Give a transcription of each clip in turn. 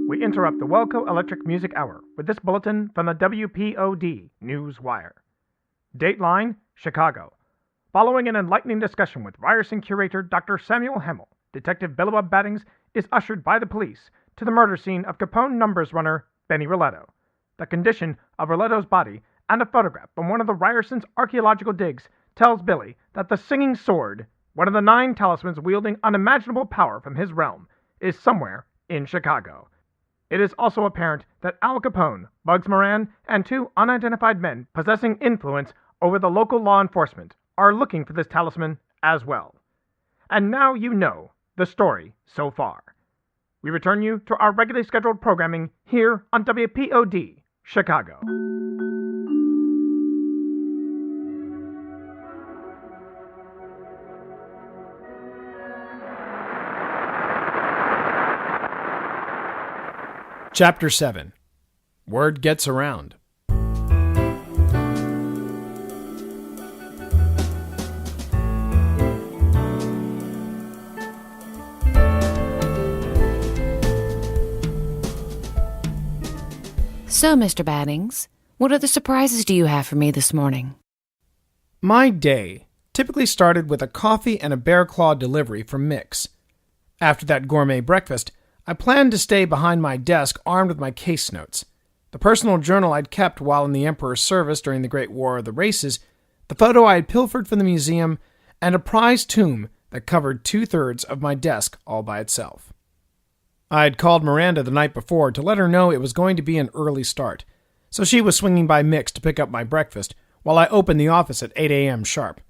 we interrupt the Welco Electric Music Hour with this bulletin from the WPOD News Wire. Dateline, Chicago. Following an enlightening discussion with Ryerson curator Dr. Samuel Hemmel, Detective Billibob Baddins is ushered by the police to the murder scene of Capone numbers runner Benny Roletto. The condition of Roletto's body and a photograph from one of the Ryerson's archaeological digs tells Billy that the Singing Sword, one of the 9 talismans wielding unimaginable power from his realm, is somewhere in Chicago. It is also apparent that Al Capone, Bugs Moran, and 2 unidentified men possessing influence over the local law enforcement are looking for this talisman as well. And now you know the story so far. We return you to our regularly scheduled programming here on WPOD, Chicago. Chapter 7. Word Gets Around. So, Mr. Baddins, what other surprises do you have for me this morning? My day typically started with a coffee and a bear claw delivery from Mick's. After that gourmet breakfast, I planned to stay behind my desk armed with my case notes, the personal journal I'd kept while in the Emperor's service during the Great War of the Races, the photo I had pilfered from the museum, and a prized tomb that covered 2/3 of my desk all by itself. I had called Miranda the night before to let her know it was going to be an early start, so she was swinging by Mick's to pick up my breakfast while I opened the office at 8 a.m. sharp.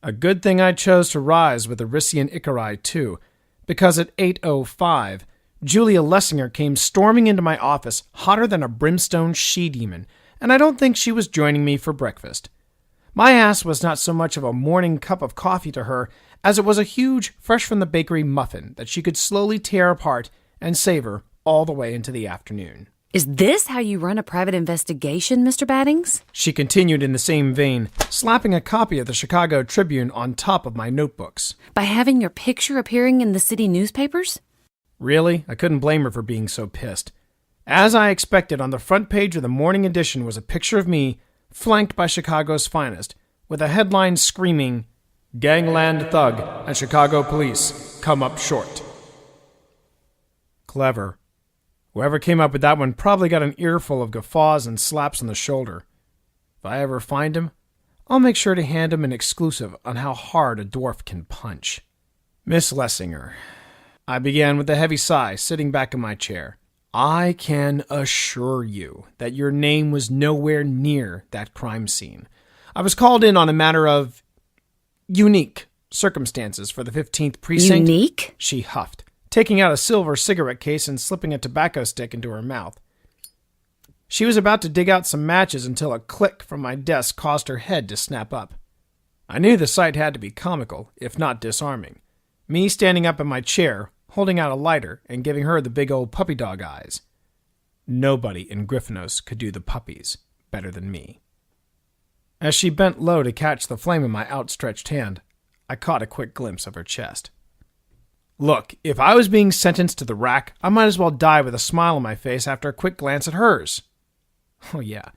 A good thing I chose to rise with the Rissian Icari, too, because at 8:05, Julia Lessinger came storming into my office hotter than a brimstone she-demon, and I don't think she was joining me for breakfast. My ass was not so much of a morning cup of coffee to her as it was a huge, fresh-from-the-bakery muffin that she could slowly tear apart and savor all the way into the afternoon. Is this how you run a private investigation, Mr. Baddins? She continued in the same vein, slapping a copy of the Chicago Tribune on top of my notebooks. By having your picture appearing in the city newspapers? Really? I couldn't blame her for being so pissed. As I expected, on the front page of the morning edition was a picture of me, flanked by Chicago's finest, with a headline screaming, "Gangland Thug and Chicago Police Come Up Short." Clever. Whoever came up with that one probably got an earful of guffaws and slaps on the shoulder. If I ever find him, I'll make sure to hand him an exclusive on how hard a dwarf can punch. Miss Lessinger, I began with a heavy sigh, sitting back in my chair. I can assure you that your name was nowhere near that crime scene. I was called in on a matter of unique circumstances for the 15th Precinct. Unique? She huffed, taking out a silver cigarette case and slipping a tobacco stick into her mouth. She was about to dig out some matches until a click from my desk caused her head to snap up. I knew the sight had to be comical, if not disarming. Me standing up in my chair, holding out a lighter and giving her the big old puppy dog eyes. Nobody in Griffinos could do the puppies better than me. As she bent low to catch the flame in my outstretched hand, I caught a quick glimpse of her chest. Look, if I was being sentenced to the rack, I might as well die with a smile on my face after a quick glance at hers. Oh yeah,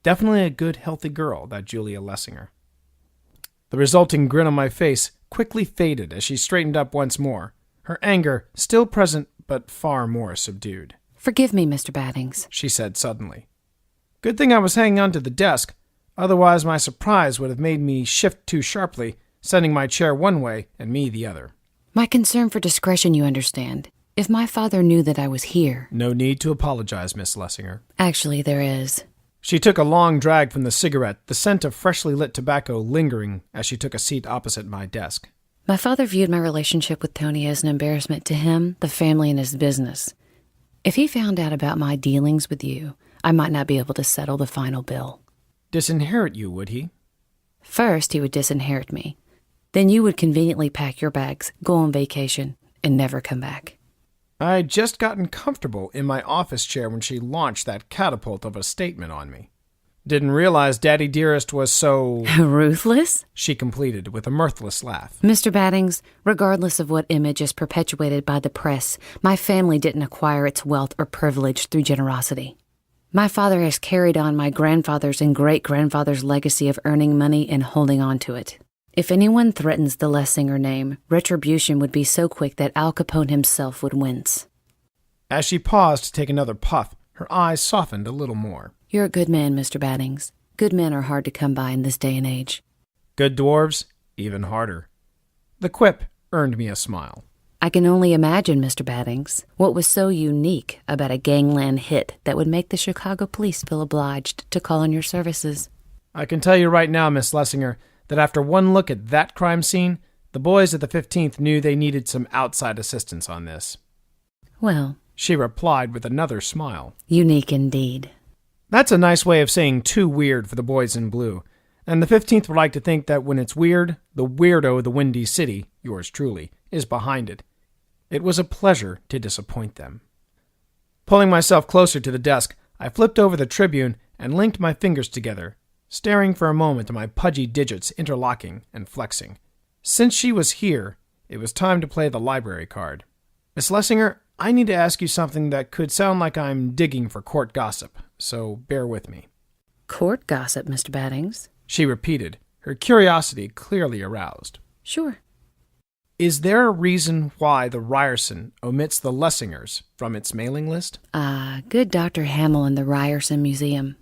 definitely a good, healthy girl, that Julia Lessinger. The resulting grin on my face quickly faded as she straightened up once more, her anger still present but far more subdued. Forgive me, Mr. Baddins, she said suddenly. Good thing I was hanging on to the desk, otherwise my surprise would have made me shift too sharply, sending my chair one way and me the other. My concern for discretion, you understand. If my father knew that I was here... No need to apologize, Miss Lessinger. Actually, there is. She took a long drag from the cigarette, the scent of freshly lit tobacco lingering as she took a seat opposite my desk. My father viewed my relationship with Tony as an embarrassment to him, the family, and his business. If he found out about my dealings with you, I might not be able to settle the final bill. Disinherit you, would he? First, he would disinherit me. Then you would conveniently pack your bags, go on vacation, and never come back. I'd just gotten comfortable in my office chair when she launched that catapult of a statement on me. Didn't realize Daddy Dearest was so... Ruthless? She completed with a mirthless laugh. Mr. Baddins, regardless of what image is perpetuated by the press, my family didn't acquire its wealth or privilege through generosity. My father has carried on my grandfather's and great-grandfather's legacy of earning money and holding on to it. If anyone threatens the Lessinger name, retribution would be so quick that Al Capone himself would wince. As she paused to take another puff, her eyes softened a little more. You're a good man, Mr. Baddins. Good men are hard to come by in this day and age. Good dwarves, even harder. The quip earned me a smile. I can only imagine, Mr. Baddins, what was so unique about a gangland hit that would make the Chicago police feel obliged to call on your services. I can tell you right now, Miss Lessinger, that after one look at that crime scene, the boys at the 15th knew they needed some outside assistance on this. Well, she replied with another smile. Unique indeed. That's a nice way of saying too weird for the boys in blue. And the 15th would like to think that when it's weird, the weirdo of the Windy City, yours truly, is behind it. It was a pleasure to disappoint them. Pulling myself closer to the desk, I flipped over the Tribune and linked my fingers together, staring for a moment at my pudgy digits interlocking and flexing. Since she was here, it was time to play the library card. Miss Lessinger, I need to ask you something that could sound like I'm digging for court gossip, so bear with me. Court gossip, Mr. Baddins? She repeated, her curiosity clearly aroused. Sure. Is there a reason why the Ryerson omits the Lessingers from its mailing list? Good Dr. Hamill in the Ryerson Museum.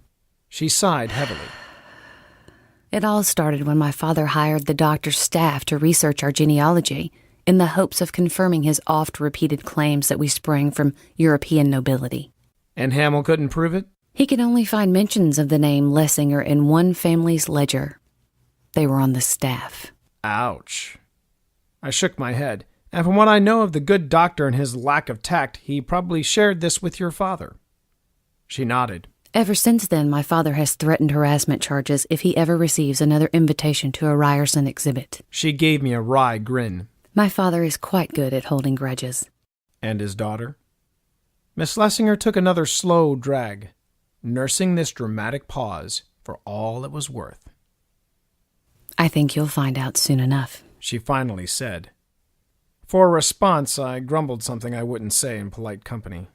She sighed heavily. It all started when my father hired the doctor's staff to research our genealogy in the hopes of confirming his oft-repeated claims that we sprang from European nobility. And Hamill couldn't prove it? He could only find mentions of the name Lessinger in one family's ledger. They were on the staff. Ouch. I shook my head, and from what I know of the good doctor and his lack of tact, he probably shared this with your father. She nodded. Ever since then, my father has threatened harassment charges if he ever receives another invitation to a Ryerson exhibit. She gave me a wry grin. My father is quite good at holding grudges. And his daughter? Miss Lessinger took another slow drag, nursing this dramatic pause for all it was worth. I think you'll find out soon enough, she finally said. For a response, I grumbled something I wouldn't say in polite company.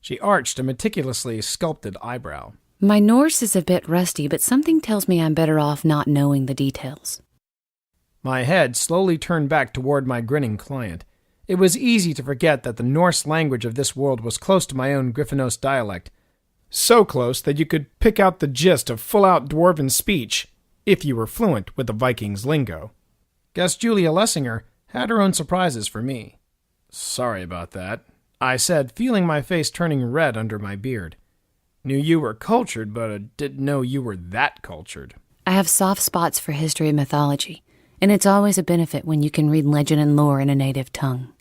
She arched a meticulously sculpted eyebrow. My Norse is a bit rusty, but something tells me I'm better off not knowing the details. My head slowly turned back toward my grinning client. It was easy to forget that the Norse language of this world was close to my own Griffinos dialect. So close that you could pick out the gist of full-out dwarven speech if you were fluent with the Vikings' lingo. Guess Julia Lessinger had her own surprises for me. Sorry about that, I said, feeling my face turning red under my beard. Knew you were cultured, but I didn't know you were that cultured. I have soft spots for history and mythology, and it's always a benefit when you can read legend and lore in a native tongue.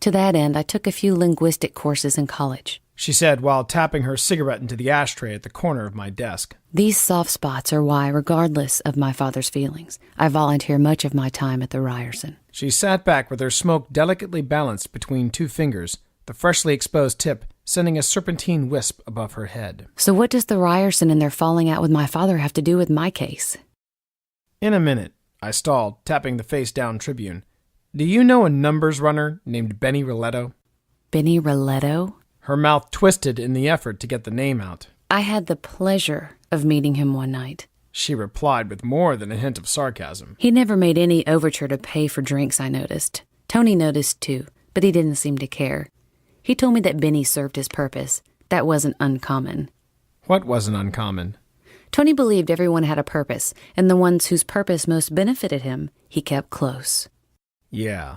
To that end, I took a few linguistic courses in college, she said while tapping her cigarette into the ashtray at the corner of my desk. These soft spots are why, regardless of my father's feelings, I volunteer much of my time at the Ryerson. She sat back with her smoke delicately balanced between two fingers, the freshly exposed tip sending a serpentine wisp above her head. So what does the Ryerson and their falling out with my father have to do with my case? In a minute, I stalled, tapping the face-down Tribune. Do you know a numbers runner named Benny Roletto? Benny Roletto? Her mouth twisted in the effort to get the name out. I had the pleasure of meeting him one night, she replied with more than a hint of sarcasm. He never made any overture to pay for drinks, I noticed. Tony noticed too, but he didn't seem to care. He told me that Benny served his purpose. That wasn't uncommon. What wasn't uncommon? Tony believed everyone had a purpose, and the ones whose purpose most benefited him, he kept close. Yeah,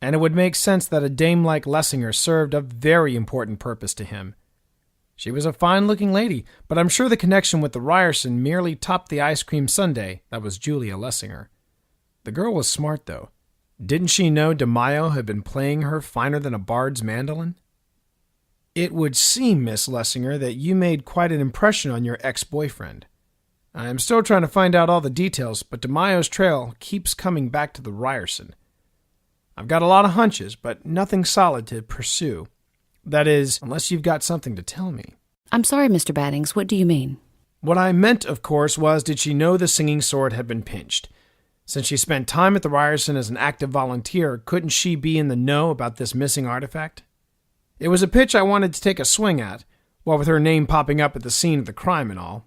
and it would make sense that a dame like Lessinger served a very important purpose to him. She was a fine-looking lady, but I'm sure the connection with the Ryerson merely topped the ice cream sundae that was Julia Lessinger. The girl was smart, though. Didn't she know DeMaio had been playing her finer than a bard's mandolin? It would seem, Miss Lessinger, that you made quite an impression on your ex-boyfriend. I am still trying to find out all the details, but DeMaio's trail keeps coming back to the Ryerson. I've got a lot of hunches, but nothing solid to pursue. That is, unless you've got something to tell me. I'm sorry, Mr. Baddins, what do you mean? What I meant, of course, was did she know the singing sword had been pinched? Since she spent time at the Ryerson as an active volunteer, couldn't she be in the know about this missing artifact? It was a pitch I wanted to take a swing at, what with her name popping up at the scene of the crime and all.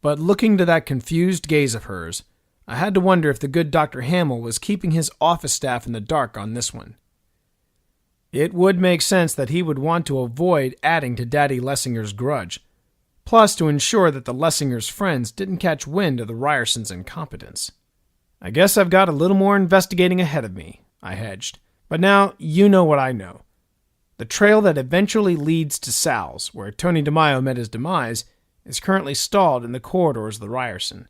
But looking to that confused gaze of hers, I had to wonder if the good Dr. Hamill was keeping his office staff in the dark on this one. It would make sense that he would want to avoid adding to Daddy Lessinger's grudge, plus to ensure that the Lessingers' friends didn't catch wind of the Ryersons' incompetence. I guess I've got a little more investigating ahead of me, I hedged. But now you know what I know. The trail that eventually leads to Sal's, where Tony DeMaio met his demise, is currently stalled in the corridors of the Ryerson.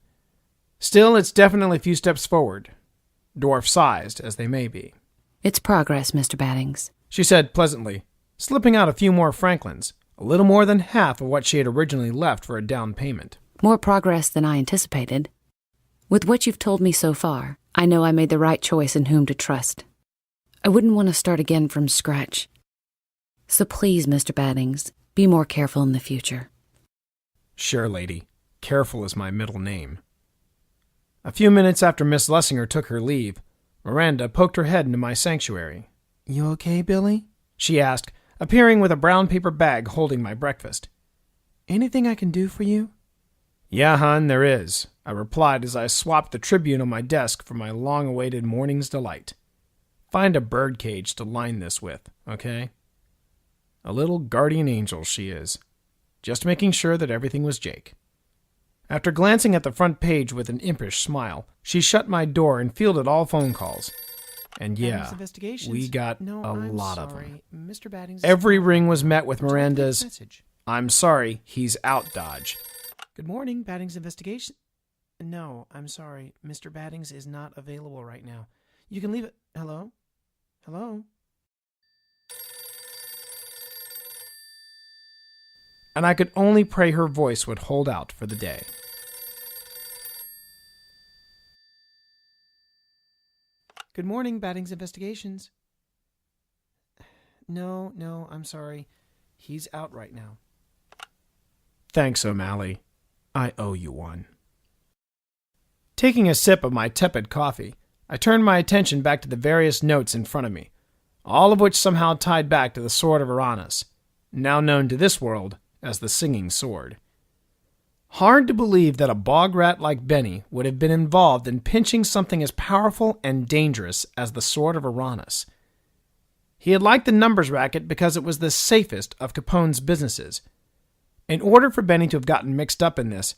Still, it's definitely a few steps forward, dwarf-sized as they may be. It's progress, Mr. Baddins, she said pleasantly, slipping out a few more Franklins, a little more than half of what she had originally left for a down payment. More progress than I anticipated. With what you've told me so far, I know I made the right choice in whom to trust. I wouldn't want to start again from scratch. So please, Mr. Baddins, be more careful in the future. Sure, lady. Careful is my middle name. A few minutes after Miss Lessinger took her leave, Miranda poked her head into my sanctuary. You okay, Billy? She asked, appearing with a brown paper bag holding my breakfast. Anything I can do for you? Yeah, hon, there is, I replied as I swapped the Tribune on my desk for my long-awaited morning's delight. Find a birdcage to line this with, okay? A little guardian angel she is, just making sure that everything was Jake. After glancing at the front page with an impish smile, she shut my door and fielded all phone calls. And yeah, we got a lot of them. Mr. Baddins Every ring was met with Miranda's, "I'm sorry, he's out" dodge. Good morning, Baddings Investigation. No, I'm sorry. Mr. Baddings is not available right now. You can leave it. Hello? Hello? And I could only pray her voice would hold out for the day. Good morning, Baddings Investigations. No, I'm sorry. He's out right now. Thanks, O'Malley. I owe you one. Taking a sip of my tepid coffee, I turned my attention back to the various notes in front of me, all of which somehow tied back to the Sword of Acryonis, now known to this world as the Singing Sword. Hard to believe that a bog rat like Benny would have been involved in pinching something as powerful and dangerous as the Sword of Acryonis. He had liked the numbers racket because it was the safest of Capone's businesses. In order for Benny to have gotten mixed up in this,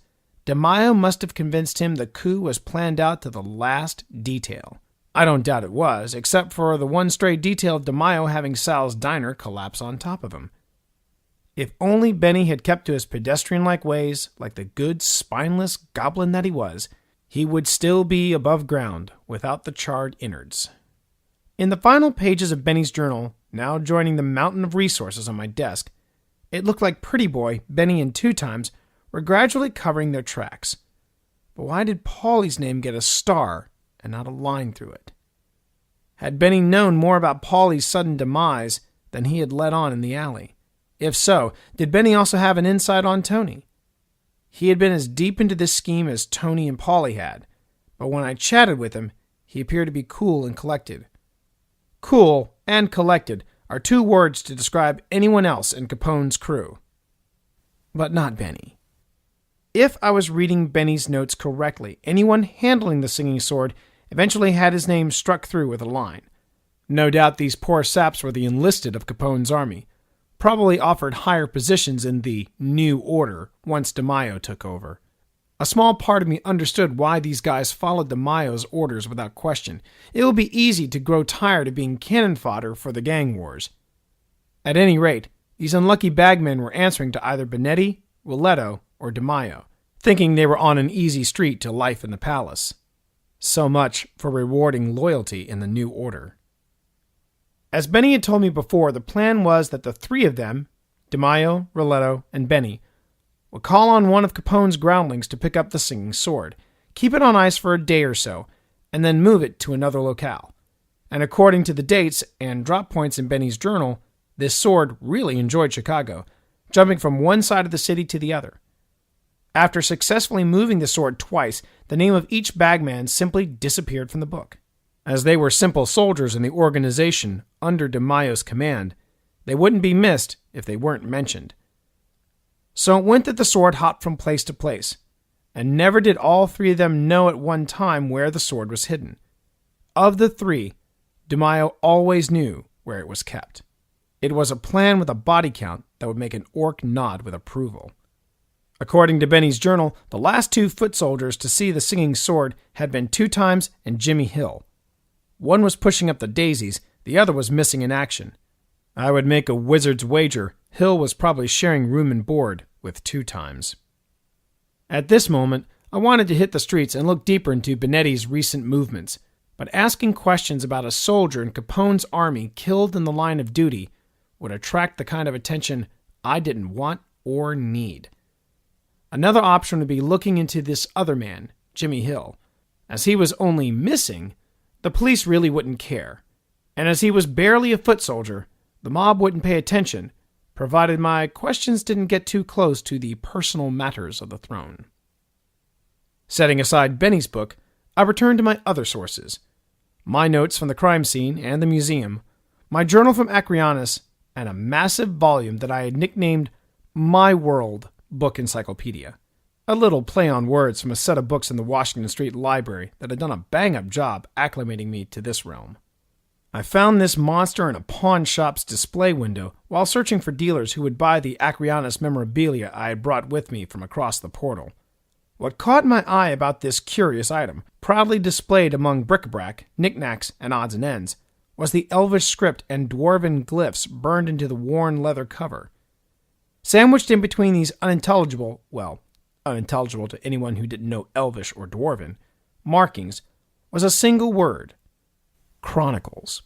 DeMaio must have convinced him the coup was planned out to the last detail. I don't doubt it was, except for the one stray detail of DeMaio having Sal's diner collapse on top of him. If only Benny had kept to his pedestrian-like ways, like the good, spineless goblin that he was, he would still be above ground, without the charred innards. In the final pages of Benny's journal, now joining the mountain of resources on my desk, it looked like Pretty Boy, Benny, and Two Times were gradually covering their tracks. But why did Paulie's name get a star and not a line through it? Had Benny known more about Paulie's sudden demise than he had let on in the alley? If so, did Benny also have an insight on Tony? He had been as deep into this scheme as Tony and Paulie had, but when I chatted with him, he appeared to be cool and collected. Cool and collected are two words to describe anyone else in Capone's crew. But not Benny. If I was reading Benny's notes correctly, anyone handling the Singing Sword eventually had his name struck through with a line. No doubt these poor saps were the enlisted of Capone's army, probably offered higher positions in the New Order once DeMaio took over. A small part of me understood why these guys followed DeMaio's orders without question. It would be easy to grow tired of being cannon fodder for the gang wars. At any rate, these unlucky bagmen were answering to either Benetti, Willetto, or DeMaio, thinking they were on an easy street to life in the palace. So much for rewarding loyalty in the New Order. As Benny had told me before, the plan was that the three of them, DeMaio, Willetto, and Benny, would call on one of Capone's groundlings to pick up the Singing Sword, keep it on ice for a day or so, and then move it to another locale. And according to the dates and drop points in Benny's journal, this sword really enjoyed Chicago, jumping from one side of the city to the other. After successfully moving the sword twice, the name of each bagman simply disappeared from the book. As they were simple soldiers in the organization under De Mayo's command, they wouldn't be missed if they weren't mentioned. So it went that the sword hopped from place to place, and never did all three of them know at one time where the sword was hidden. Of the three, De Mayo always knew where it was kept. It was a plan with a body count that would make an orc nod with approval. According to Benny's journal, the last two foot soldiers to see the singing sword had been 2 times and Jimmy Hill. One was pushing up the daisies, the other was missing in action. I would make a wizard's wager Hill was probably sharing room and board with 2 times. At this moment, I wanted to hit the streets and look deeper into Benetti's recent movements, but asking questions about a soldier in Capone's army killed in the line of duty would attract the kind of attention I didn't want or need. Another option would be looking into this other man, Jimmy Hill. As he was only missing, the police really wouldn't care. And as he was barely a foot soldier, the mob wouldn't pay attention, provided my questions didn't get too close to the personal matters of the throne. Setting aside Benny's book, I returned to my other sources. My notes from the crime scene and the museum, my journal from Acryonis, and a massive volume that I had nicknamed My World Book Encyclopedia. A little play on words from a set of books in the Washington Street Library that had done a bang-up job acclimating me to this realm. I found this monster in a pawn shop's display window while searching for dealers who would buy the Acryonis memorabilia I had brought with me from across the portal. What caught my eye about this curious item, proudly displayed among bric-a-brac, knickknacks, and odds and ends, was the Elvish script and dwarven glyphs burned into the worn leather cover. Sandwiched in between these unintelligible to anyone who didn't know Elvish or Dwarven, markings, was a single word: Chronicles.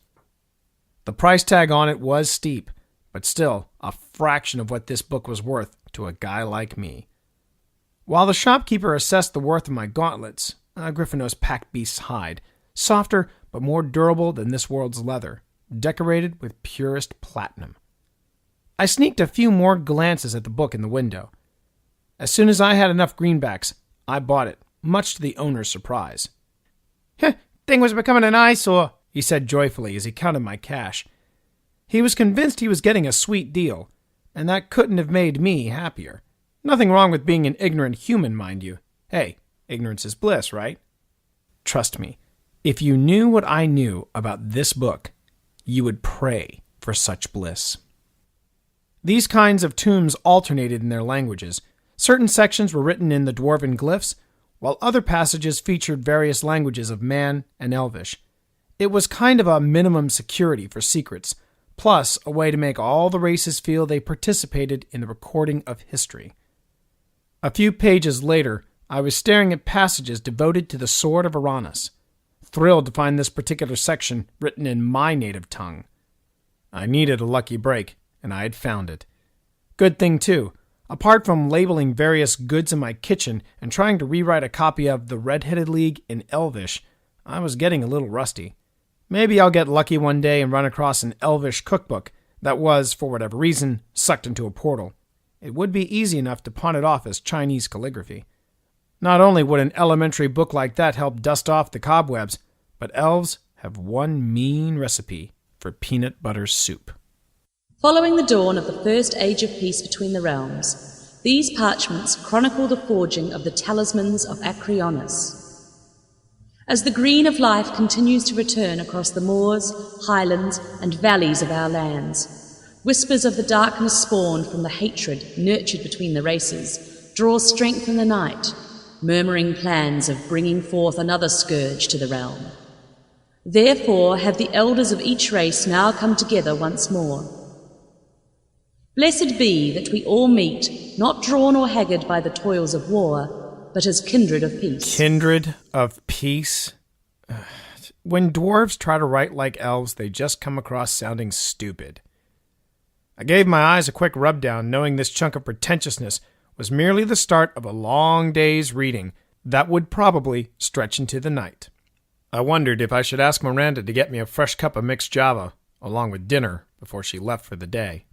The price tag on it was steep, but still a fraction of what this book was worth to a guy like me. While the shopkeeper assessed the worth of my gauntlets, a Griffinos pack beast's hide, softer but more durable than this world's leather, decorated with purest platinum. I sneaked a few more glances at the book in the window. As soon as I had enough greenbacks, I bought it, much to the owner's surprise. Thing was becoming an eyesore, he said joyfully as he counted my cash. He was convinced he was getting a sweet deal, and that couldn't have made me happier. Nothing wrong with being an ignorant human, mind you. Hey, ignorance is bliss, right? Trust me, if you knew what I knew about this book, you would pray for such bliss. These kinds of tombs alternated in their languages. Certain sections were written in the dwarven glyphs, while other passages featured various languages of Man and Elvish. It was kind of a minimum security for secrets, plus a way to make all the races feel they participated in the recording of history. A few pages later, I was staring at passages devoted to the Sword of Acryonis, thrilled to find this particular section written in my native tongue. I needed a lucky break, and I had found it. Good thing, too. Apart from labeling various goods in my kitchen and trying to rewrite a copy of The Red-Headed League in Elvish, I was getting a little rusty. Maybe I'll get lucky one day and run across an Elvish cookbook that was, for whatever reason, sucked into a portal. It would be easy enough to pawn it off as Chinese calligraphy. Not only would an elementary book like that help dust off the cobwebs, but elves have one mean recipe for peanut butter soup. Following the dawn of the first age of peace between the realms, these parchments chronicle the forging of the talismans of Acryonis. As the green of life continues to return across the moors, highlands, and valleys of our lands, whispers of the darkness spawned from the hatred nurtured between the races draw strength in the night, murmuring plans of bringing forth another scourge to the realm. Therefore have the elders of each race now come together once more. Blessed be that we all meet, not drawn or haggard by the toils of war, but as kindred of peace. Kindred of peace? When dwarves try to write like elves, they just come across sounding stupid. I gave my eyes a quick rub-down, knowing this chunk of pretentiousness was merely the start of a long day's reading that would probably stretch into the night. I wondered if I should ask Miranda to get me a fresh cup of mixed java, along with dinner, before she left for the day.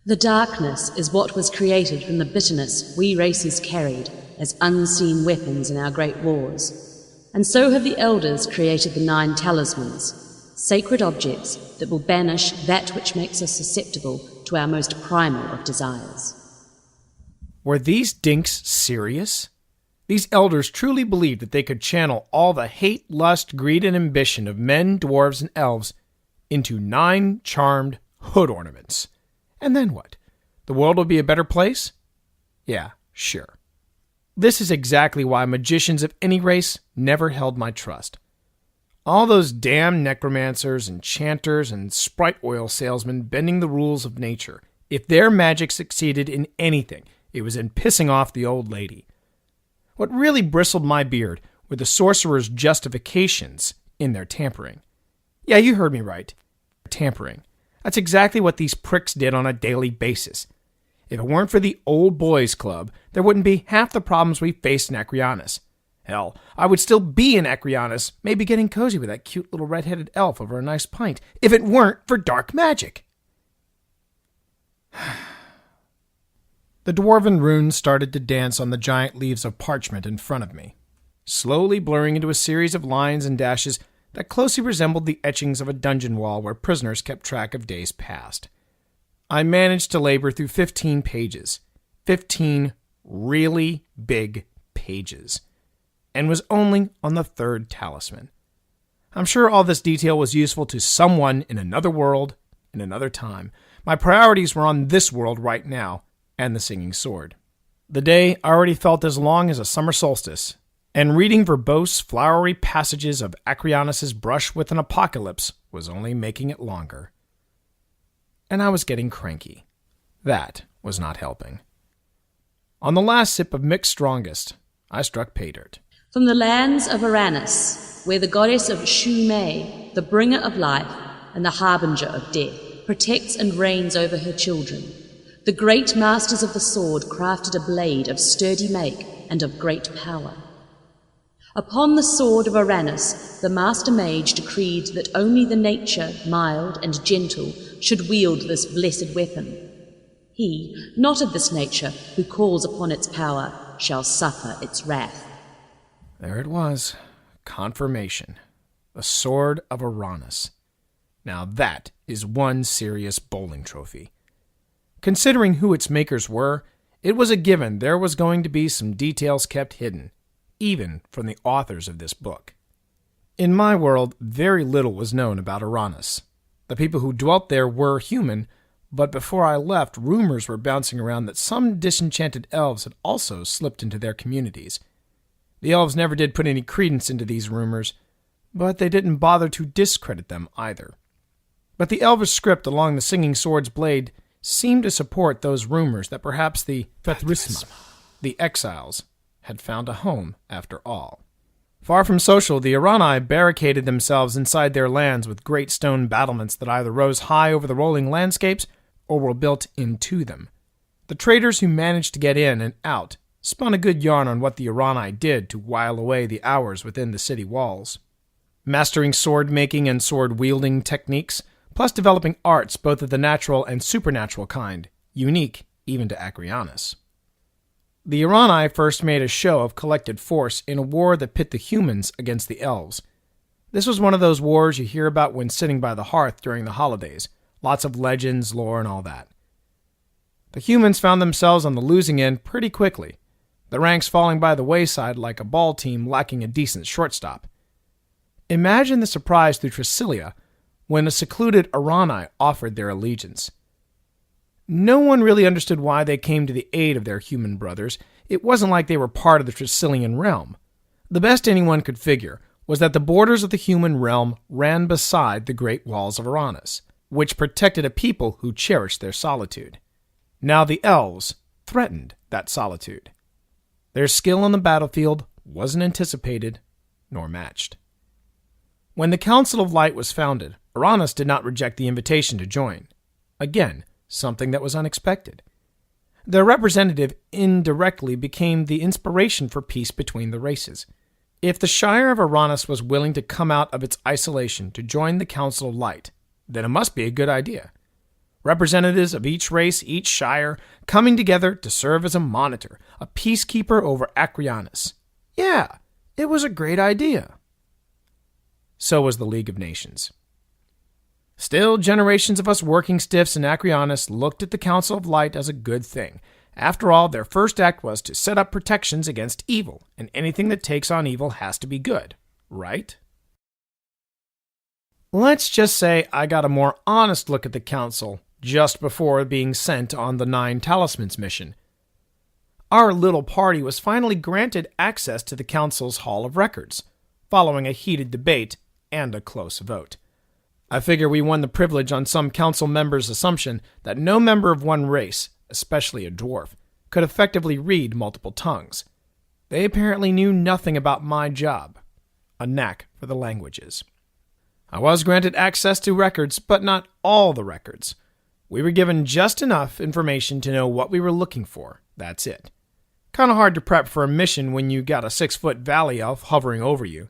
The darkness is what was created from the bitterness we races carried, as unseen weapons in our great wars, and so have the elders created the 9 talismans, sacred objects that will banish that which makes us susceptible to our most primal of desires. Were these dinks serious? These elders truly believed that they could channel all the hate, lust, greed, and ambition of men, dwarves, and elves into 9 charmed hood ornaments. And then what? The world will be a better place? Yeah, sure. This is exactly why magicians of any race never held my trust. All those damn necromancers, enchanters, and sprite oil salesmen bending the rules of nature. If their magic succeeded in anything, it was in pissing off the old lady. What really bristled my beard were the sorcerers' justifications in their tampering. Yeah, you heard me right. Tampering. That's exactly what these pricks did on a daily basis. If it weren't for the old boys club, there wouldn't be half the problems we faced in Acryonis. Hell, I would still be in Acryonis, maybe getting cozy with that cute little red-headed elf over a nice pint, if it weren't for dark magic. The dwarven runes started to dance on the giant leaves of parchment in front of me, slowly blurring into a series of lines and dashes that closely resembled the etchings of a dungeon wall where prisoners kept track of days past. I managed to labor through 15 pages, 15 really big pages, and was only on the 3rd talisman. I'm sure all this detail was useful to someone in another world, in another time. My priorities were on this world right now, and the singing sword. The day already felt as long as a summer solstice, and reading verbose, flowery passages of Acryonis' brush with an apocalypse was only making it longer. And I was getting cranky. That was not helping. On the last sip of Mick's strongest, I struck pay dirt. From the lands of Acryonis, where the goddess of Shu-Mei, the bringer of life and the harbinger of death, protects and reigns over her children, the great masters of the sword crafted a blade of sturdy make and of great power. Upon the sword of Acryonis, the master mage decreed that only the nature, mild and gentle, should wield this blessed weapon. He, not of this nature, who calls upon its power, shall suffer its wrath. There it was. Confirmation. The sword of Acryonis. Now that is one serious bowling trophy. Considering who its makers were, it was a given there was going to be some details kept hidden, even from the authors of this book. In my world, very little was known about Acryonis. The people who dwelt there were human, but before I left, rumors were bouncing around that some disenchanted elves had also slipped into their communities. The elves never did put any credence into these rumors, but they didn't bother to discredit them either. But the elvish script along the singing sword's blade seemed to support those rumors that perhaps the Fethrisma, the exiles, had found a home after all. Far from social, the Acryonis barricaded themselves inside their lands with great stone battlements that either rose high over the rolling landscapes or were built into them. The traders who managed to get in and out spun a good yarn on what the Acryonis did to while away the hours within the city walls. Mastering sword-making and sword-wielding techniques, plus developing arts both of the natural and supernatural kind, unique even to Acryonis. The Acryonis first made a show of collected force in a war that pit the humans against the elves. This was one of those wars you hear about when sitting by the hearth during the holidays. Lots of legends, lore, and all that. The humans found themselves on the losing end pretty quickly, the ranks falling by the wayside like a ball team lacking a decent shortstop. Imagine the surprise through Tricilia when a secluded Acryonis offered their allegiance. No one really understood why they came to the aid of their human brothers. It wasn't like they were part of the Tricilian realm. The best anyone could figure was that the borders of the human realm ran beside the great walls of Acryonis, which protected a people who cherished their solitude. Now the elves threatened that solitude. Their skill on the battlefield wasn't anticipated nor matched. When the Council of Light was founded, Acryonis did not reject the invitation to join. Again, something that was unexpected. Their representative indirectly became the inspiration for peace between the races. If the Shire of Acryonis was willing to come out of its isolation to join the Council of Light, then it must be a good idea. Representatives of each race, each shire, coming together to serve as a monitor, a peacekeeper over Acryonis. Yeah, it was a great idea. So was the League of Nations. Still, generations of us working stiffs in Acryonis looked at the Council of Light as a good thing. After all, their first act was to set up protections against evil, and anything that takes on evil has to be good, right? Let's just say I got a more honest look at the Council just before being sent on the 9 Talismans mission. Our little party was finally granted access to the Council's Hall of Records, following a heated debate and a close vote. I figure we won the privilege on some council members' assumption that no member of one race, especially a dwarf, could effectively read multiple tongues. They apparently knew nothing about my job, a knack for the languages. I was granted access to records, but not all the records. We were given just enough information to know what we were looking for. That's it. Kind of hard to prep for a mission when you got a 6-foot valley elf hovering over you.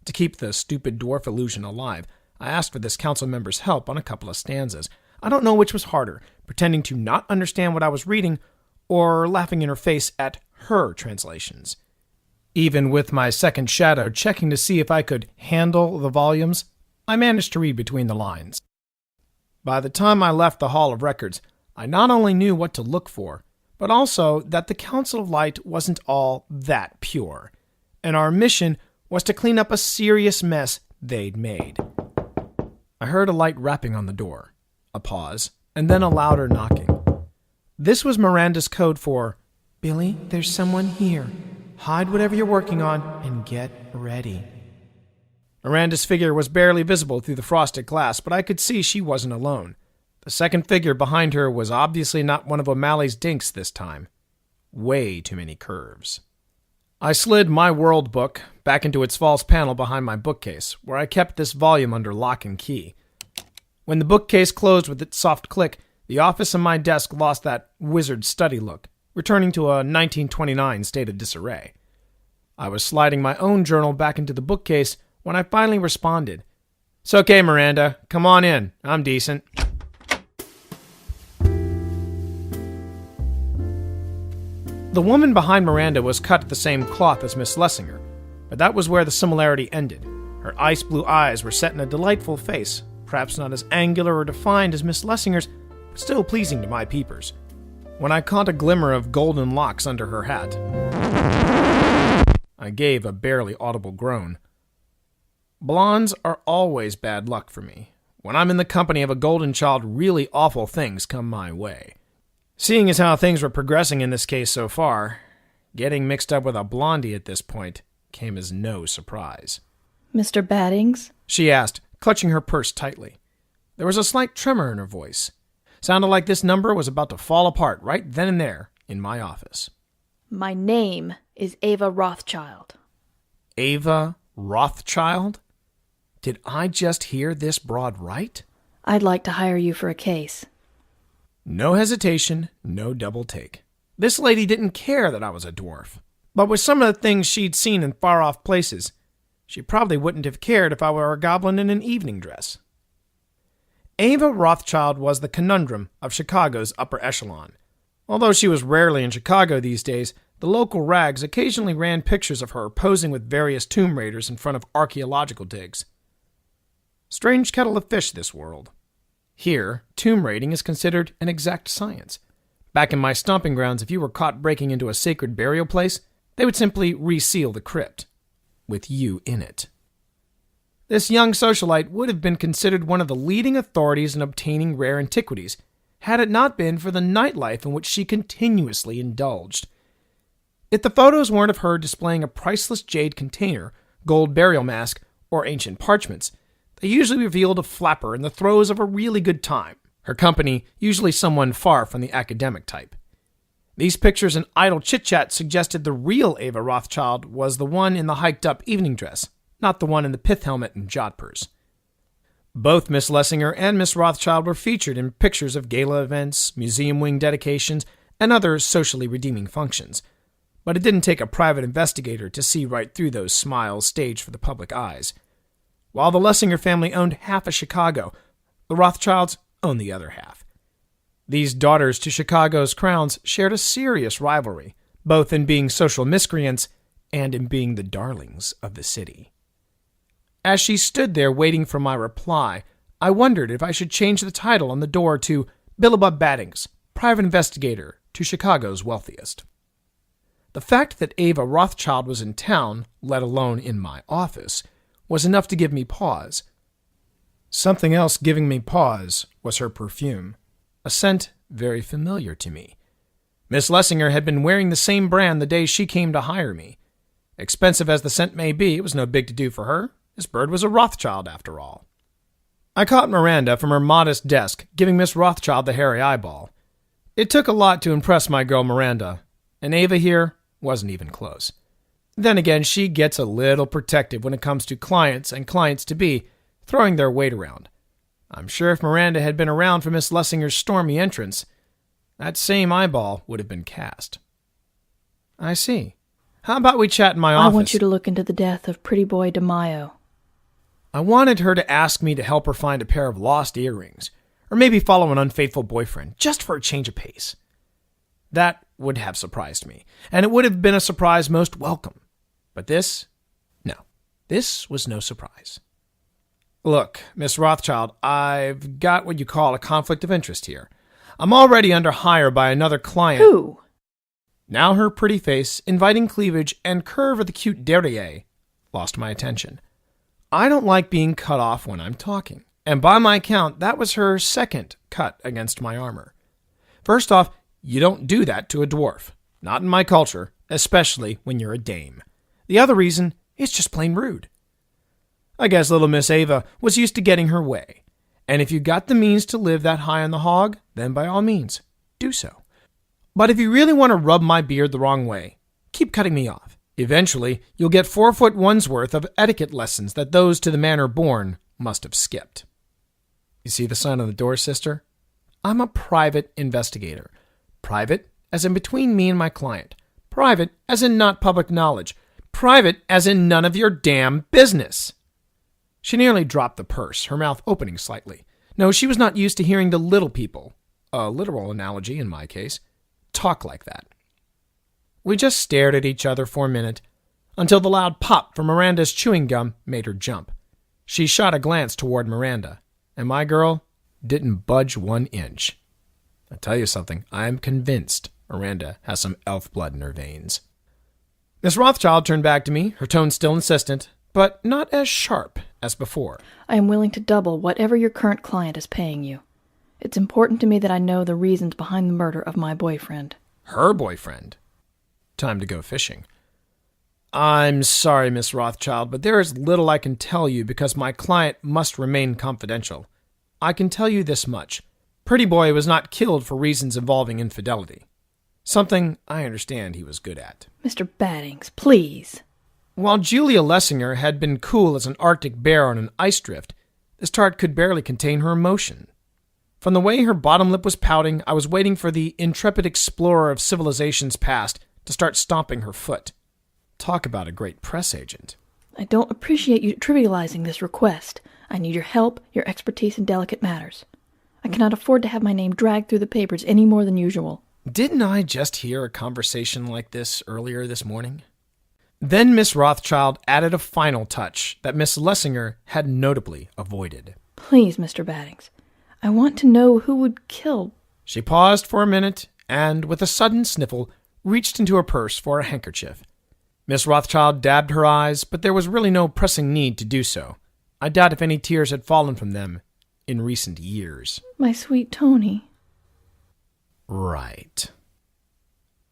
To keep the stupid dwarf illusion alive, I asked for this council member's help on a couple of stanzas. I don't know which was harder, pretending to not understand what I was reading or laughing in her face at her translations. Even with my second shadow checking to see if I could handle the volumes, I managed to read between the lines. By the time I left the Hall of Records, I not only knew what to look for, but also that the Council of Light wasn't all that pure, and our mission was to clean up a serious mess they'd made. I heard a light rapping on the door, a pause, and then a louder knocking. This was Miranda's code for, "Billy, there's someone here. Hide whatever you're working on and get ready." Miranda's figure was barely visible through the frosted glass, but I could see she wasn't alone. The second figure behind her was obviously not one of O'Malley's dinks this time. Way too many curves. I slid my world book back into its false panel behind my bookcase, where I kept this volume under lock and key. When the bookcase closed with its soft click, the office and my desk lost that wizard study look, returning to a 1929 state of disarray. I was sliding my own journal back into the bookcase when I finally responded. "It's okay, Miranda. Come on in. I'm decent." The woman behind Miranda was cut the same cloth as Miss Lessinger, but that was where the similarity ended. Her ice blue eyes were set in a delightful face, perhaps not as angular or defined as Miss Lessinger's, but still pleasing to my peepers. When I caught a glimmer of golden locks under her hat, I gave a barely audible groan. Blondes are always bad luck for me. When I'm in the company of a golden child, really awful things come my way. Seeing as how things were progressing in this case so far, getting mixed up with a blondie at this point came as no surprise. "Mr. Baddins?" she asked, clutching her purse tightly. There was a slight tremor in her voice. Sounded like this number was about to fall apart right then and there in my office. "My name is Ava Rothschild." Ava Rothschild? Did I just hear this broad right? "I'd like to hire you for a case." No hesitation, no double take. This lady didn't care that I was a dwarf. But with some of the things she'd seen in far-off places, she probably wouldn't have cared if I were a goblin in an evening dress. Ava Rothschild was the conundrum of Chicago's upper echelon. Although she was rarely in Chicago these days, the local rags occasionally ran pictures of her posing with various tomb raiders in front of archaeological digs. Strange kettle of fish, this world. Here, tomb raiding is considered an exact science. Back in my stomping grounds, if you were caught breaking into a sacred burial place, they would simply reseal the crypt, with you in it. This young socialite would have been considered one of the leading authorities in obtaining rare antiquities, had it not been for the nightlife in which she continuously indulged. If the photos weren't of her displaying a priceless jade container, gold burial mask, or ancient parchments, they usually revealed a flapper in the throes of a really good time, her company usually someone far from the academic type. These pictures and idle chit-chat suggested the real Ava Rothschild was the one in the hiked-up evening dress, not the one in the pith helmet and jodhpurs. Both Miss Lessinger and Miss Rothschild were featured in pictures of gala events, museum wing dedications, and other socially redeeming functions, but it didn't take a private investigator to see right through those smiles staged for the public eyes. While the Lessinger family owned half of Chicago, the Rothschilds owned the other half. These daughters to Chicago's crowns shared a serious rivalry, both in being social miscreants and in being the darlings of the city. As she stood there waiting for my reply, I wondered if I should change the title on the door to Billibob Baddins, Private Investigator to Chicago's Wealthiest. The fact that Ava Rothschild was in town, let alone in my office, was enough to give me pause. Something else giving me pause was her perfume, a scent very familiar to me. Miss Lessinger had been wearing the same brand the day she came to hire me. Expensive as the scent may be, it was no big to-do for her. This bird was a Rothschild, after all. I caught Miranda from her modest desk, giving Miss Rothschild the hairy eyeball. It took a lot to impress my girl Miranda, and Ava here wasn't even close. Then again, she gets a little protective when it comes to clients and clients-to-be throwing their weight around. I'm sure if Miranda had been around for Miss Lessinger's stormy entrance, that same eyeball would have been cast. I see. How about we chat in my office? I want you to look into the death of Pretty Boy DeMaio. I wanted her to ask me to help her find a pair of lost earrings, or maybe follow an unfaithful boyfriend, just for a change of pace. That would have surprised me, and it would have been a surprise most welcome. But this? No. This was no surprise. Look, Miss Rothschild, I've got what you call a conflict of interest here. I'm already under hire by another client. Who? Now her pretty face, inviting cleavage, and curve of the cute derriere lost my attention. I don't like being cut off when I'm talking, and by my count, that was her second cut against my armor. First off, you don't do that to a dwarf. Not in my culture, especially when you're a dame. The other reason, it's just plain rude. I guess little Miss Ava was used to getting her way, and if you got the means to live that high on the hog, then by all means, do so. But if you really want to rub my beard the wrong way, keep cutting me off. Eventually, you'll get 4'1's worth of etiquette lessons that those to the manner born must have skipped. You see the sign on the door, sister? I'm a private investigator. Private as in between me and my client. Private as in not public knowledge. Private as in none of your damn business. She nearly dropped the purse, her mouth opening slightly. No, she was not used to hearing the little people, a literal analogy in my case, talk like that. We just stared at each other for a minute, until the loud pop from Miranda's chewing gum made her jump. She shot a glance toward Miranda, and my girl didn't budge 1 inch. I'll tell you something, I am convinced Miranda has some elf blood in her veins. Miss Rothschild turned back to me, her tone still insistent, but not as sharp as before. I am willing to double whatever your current client is paying you. It's important to me that I know the reasons behind the murder of my boyfriend. Her boyfriend? Time to go fishing. I'm sorry, Miss Rothschild, but there is little I can tell you because my client must remain confidential. I can tell you this much. Pretty Boy was not killed for reasons involving infidelity. Something I understand he was good at. Mr. Baddins, please. While Julia Lessinger had been cool as an Arctic bear on an ice drift, this tart could barely contain her emotion. From the way her bottom lip was pouting, I was waiting for the intrepid explorer of civilizations past to start stomping her foot. Talk about a great press agent. I don't appreciate you trivializing this request. I need your help, your expertise in delicate matters. I cannot afford to have my name dragged through the papers any more than usual. Didn't I just hear a conversation like this earlier this morning? Then Miss Rothschild added a final touch that Miss Lessinger had notably avoided. Please, Mr. Baddins, I want to know who would kill... She paused for a minute and, with a sudden sniffle, reached into her purse for a handkerchief. Miss Rothschild dabbed her eyes, but there was really no pressing need to do so. I doubt if any tears had fallen from them in recent years. My sweet Tony. Right.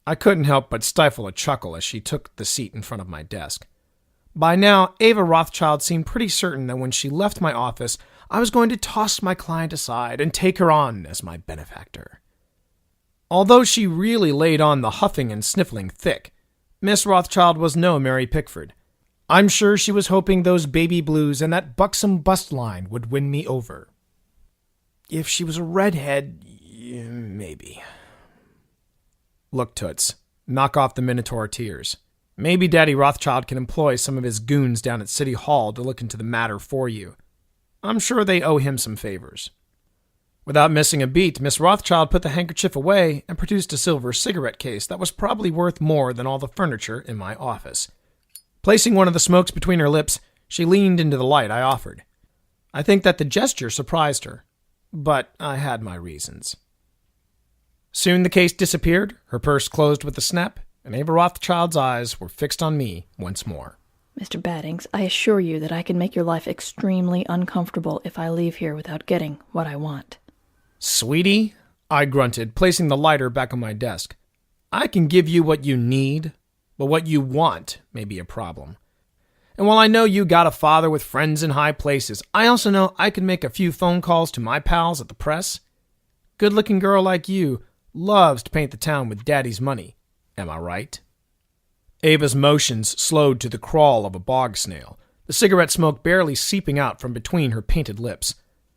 I couldn't help but stifle a chuckle as she took the seat in front of my desk. By now, Ava Rothschild seemed pretty certain that when she left my office, I was going to toss my client aside and take her on as my benefactor. Although she really laid on the huffing and sniffling thick, Miss Rothschild was no Mary Pickford. I'm sure she was hoping those baby blues and that buxom bust line would win me over. If she was a redhead, maybe. Look, Toots, knock off the Minotaur tears. Maybe Daddy Rothschild can employ some of his goons down at City Hall to look into the matter for you. I'm sure they owe him some favors. Without missing a beat, Miss Rothschild put the handkerchief away and produced a silver cigarette case that was probably worth more than all the furniture in my office. Placing one of the smokes between her lips, she leaned into the light I offered. I think that the gesture surprised her, but I had my reasons. Soon the case disappeared, her purse closed with a snap, and Ava Rothschild's eyes were fixed on me once more. Mr. Baddins, I assure you that I can make your life extremely uncomfortable if I leave here without getting what I want. Sweetie, I grunted, placing the lighter back on my desk. I can give you what you need, but what you want may be a problem. And while I know you got a father with friends in high places, I also know I can make a few phone calls to my pals at the press. Good-looking girl like you loves to paint the town with daddy's money. Am I right? Ava's motions slowed to the crawl of a bog snail, the cigarette smoke barely seeping out from between her painted lips.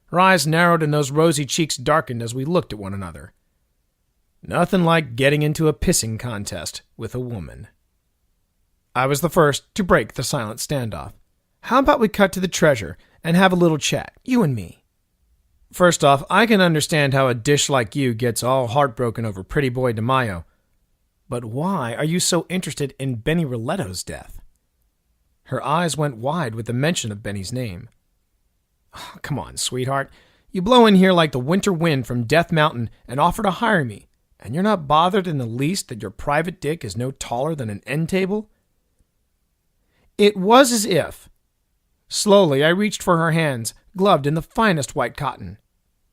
Her eyes narrowed and those rosy cheeks darkened as we looked at one another. Nothing like getting into a pissing contest with a woman. I was the first to break the silent standoff. How about we cut to the treasure and have a little chat, you and me? First off, I can understand how a dish like you gets all heartbroken over Pretty Boy DeMaio. But why are you so interested in Benny Roletto's death? Her eyes went wide with the mention of Benny's name. Oh, come on, sweetheart. You blow in here like the winter wind from Death Mountain and offer to hire me, and you're not bothered in the least that your private dick is no taller than an end table? It was as if. Slowly, I reached for her hands, gloved in the finest white cotton.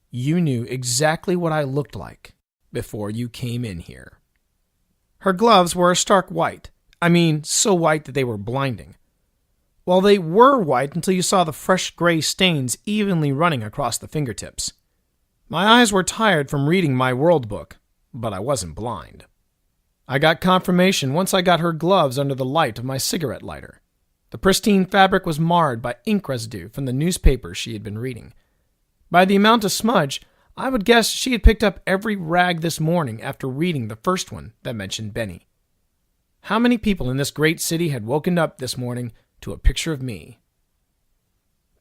You knew exactly what I looked like before you came in here. Her gloves were a stark white. I mean, so white that they were blinding. Well, they were white until you saw the fresh gray stains evenly running across the fingertips. My eyes were tired from reading my world book, but I wasn't blind. I got confirmation once I got her gloves under the light of my cigarette lighter. The pristine fabric was marred by ink residue from the newspaper she had been reading. By the amount of smudge, I would guess she had picked up every rag this morning after reading the first one that mentioned Benny. How many people in this great city had woken up this morning to a picture of me?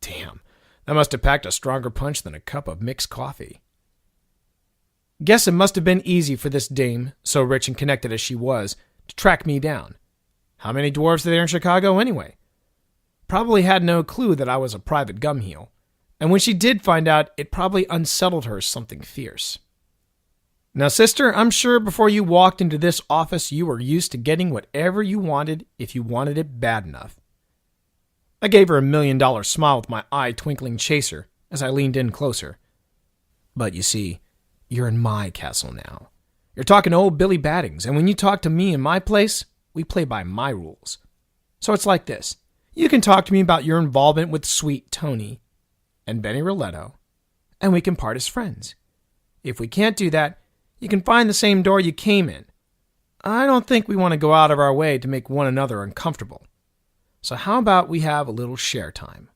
Damn, that must have packed a stronger punch than a cup of mixed coffee. Guess it must have been easy for this dame, so rich and connected as she was, to track me down. How many dwarves are there in Chicago anyway? Probably had no clue that I was a private gumheel. And when she did find out, it probably unsettled her something fierce. Now, sister, I'm sure before you walked into this office, you were used to getting whatever you wanted if you wanted it bad enough. I gave her $1 million smile with my eye-twinkling chaser as I leaned in closer. But you see, you're in my castle now. You're talking to old Billy Baddins, and when you talk to me in my place, we play by my rules. So it's like this. You can talk to me about your involvement with Sweet Tony and Benny Roletto, and we can part as friends. If we can't do that, you can find the same door you came in. I don't think we want to go out of our way to make one another uncomfortable. So how about we have a little share time?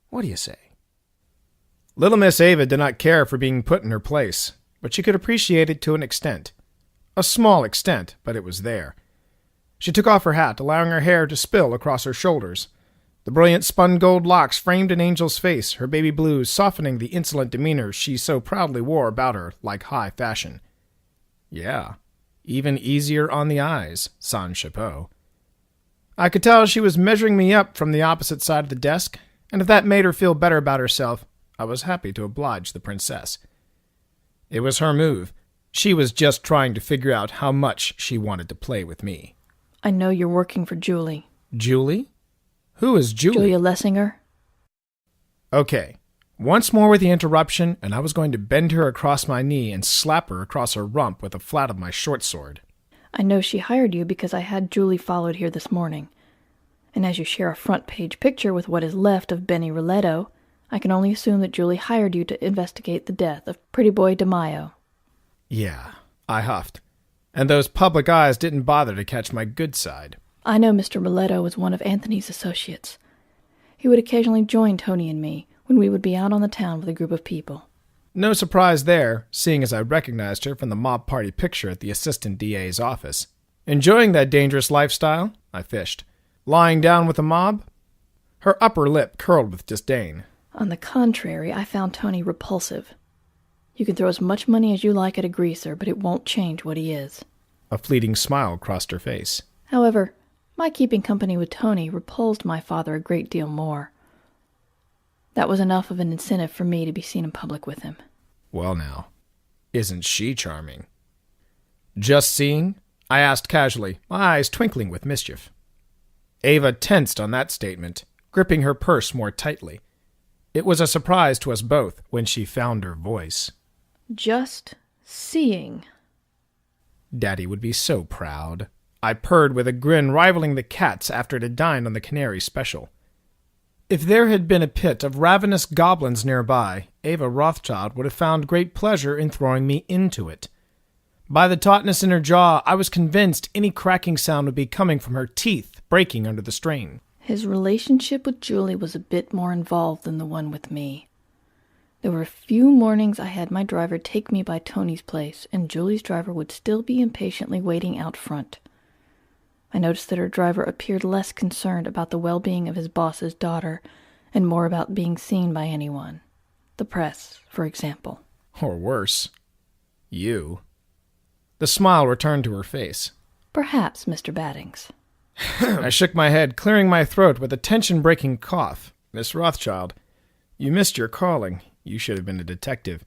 What do you say? Little Miss Ava did not care for being put in her place, but she could appreciate it to an extent. A small extent, but it was there. She took off her hat, allowing her hair to spill across her shoulders. The brilliant spun gold locks framed an angel's face, her baby blues softening the insolent demeanor she so proudly wore about her like high fashion. Yeah, even easier on the eyes, sans chapeau. I could tell she was measuring me up from the opposite side of the desk, and if that made her feel better about herself, I was happy to oblige the princess. It was her move. She was just trying to figure out how much she wanted to play with me. I know you're working for Julie. Julie? Who is Julie? Julia Lessinger. Okay, once more with the interruption, and I was going to bend her across my knee and slap her across her rump with the flat of my short sword. I know she hired you because I had Julie followed here this morning. And as you share a front-page picture with what is left of Benny Roletto, I can only assume that Julie hired you to investigate the death of Pretty Boy DeMaio. Yeah, I huffed. And those public eyes didn't bother to catch my good side. I know Mr. Roletto was one of Anthony's associates. He would occasionally join Tony and me when we would be out on the town with a group of people. No surprise there, seeing as I recognized her from the mob party picture at the assistant DA's office. Enjoying that dangerous lifestyle? I fished. Lying down with the mob? Her upper lip curled with disdain. On the contrary, I found Tony repulsive. You can throw as much money as you like at a greaser, but it won't change what he is. A fleeting smile crossed her face. However, my keeping company with Tony repulsed my father a great deal more. That was enough of an incentive for me to be seen in public with him. Well now, isn't she charming? Just seeing? I asked casually, my eyes twinkling with mischief. Ava tensed on that statement, gripping her purse more tightly. It was a surprise to us both when she found her voice. Just seeing. Daddy would be so proud. I purred with a grin rivaling the cat's after it had dined on the canary special. If there had been a pit of ravenous goblins nearby, Ava Rothschild would have found great pleasure in throwing me into it. By the tautness in her jaw, I was convinced any cracking sound would be coming from her teeth, breaking under the strain. His relationship with Julie was a bit more involved than the one with me. There were a few mornings I had my driver take me by Tony's place, and Julie's driver would still be impatiently waiting out front. I noticed that her driver appeared less concerned about the well-being of his boss's daughter, and more about being seen by anyone. The press, for example. Or worse, you. The smile returned to her face. Perhaps, Mr. Baddins. I shook my head, clearing my throat with a tension-breaking cough. Miss Rothschild, you missed your calling. You should have been a detective.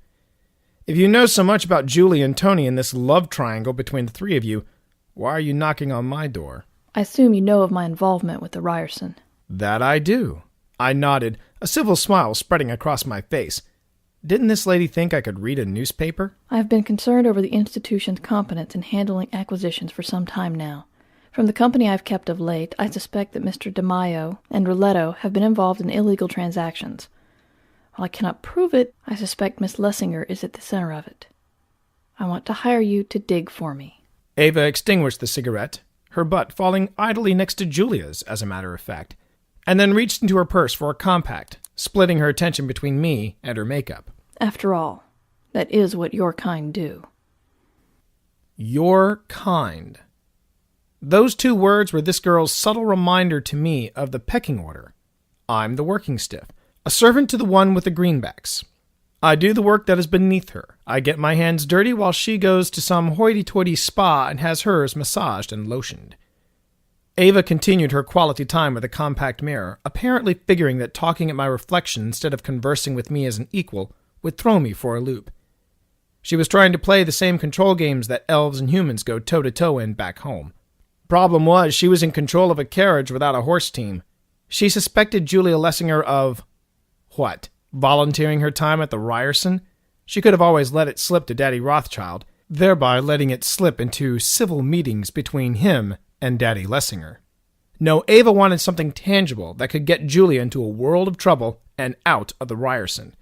If you know so much about Julie and Tony and this love triangle between the three of you, why are you knocking on my door? I assume you know of my involvement with the Ryerson. That I do. I nodded, a civil smile spreading across my face. Didn't this lady think I could read a newspaper? I have been concerned over the institution's competence in handling acquisitions for some time now. From the company I've kept of late, I suspect that Mr. DeMaio and Roletto have been involved in illegal transactions. While I cannot prove it, I suspect Miss Lessinger is at the center of it. I want to hire you to dig for me. Ava extinguished the cigarette, her butt falling idly next to Julia's, as a matter of fact, and then reached into her purse for a compact, splitting her attention between me and her makeup. After all, that is what your kind do. Your kind. Those two words were this girl's subtle reminder to me of the pecking order. I'm the working stiff, a servant to the one with the greenbacks. I do the work that is beneath her. I get my hands dirty while she goes to some hoity-toity spa and has hers massaged and lotioned. Ava continued her quality time with a compact mirror, apparently figuring that talking at my reflection instead of conversing with me as an equal would throw me for a loop. She was trying to play the same control games that elves and humans go toe-to-toe in back home. Problem was, she was in control of a carriage without a horse team. She suspected Julia Lessinger of... what? Volunteering her time at the Ryerson? She could have always let it slip to Daddy Rothschild, thereby letting it slip into civil meetings between him and Daddy Lessinger. No, Ava wanted something tangible that could get Julia into a world of trouble and out of the Ryerson.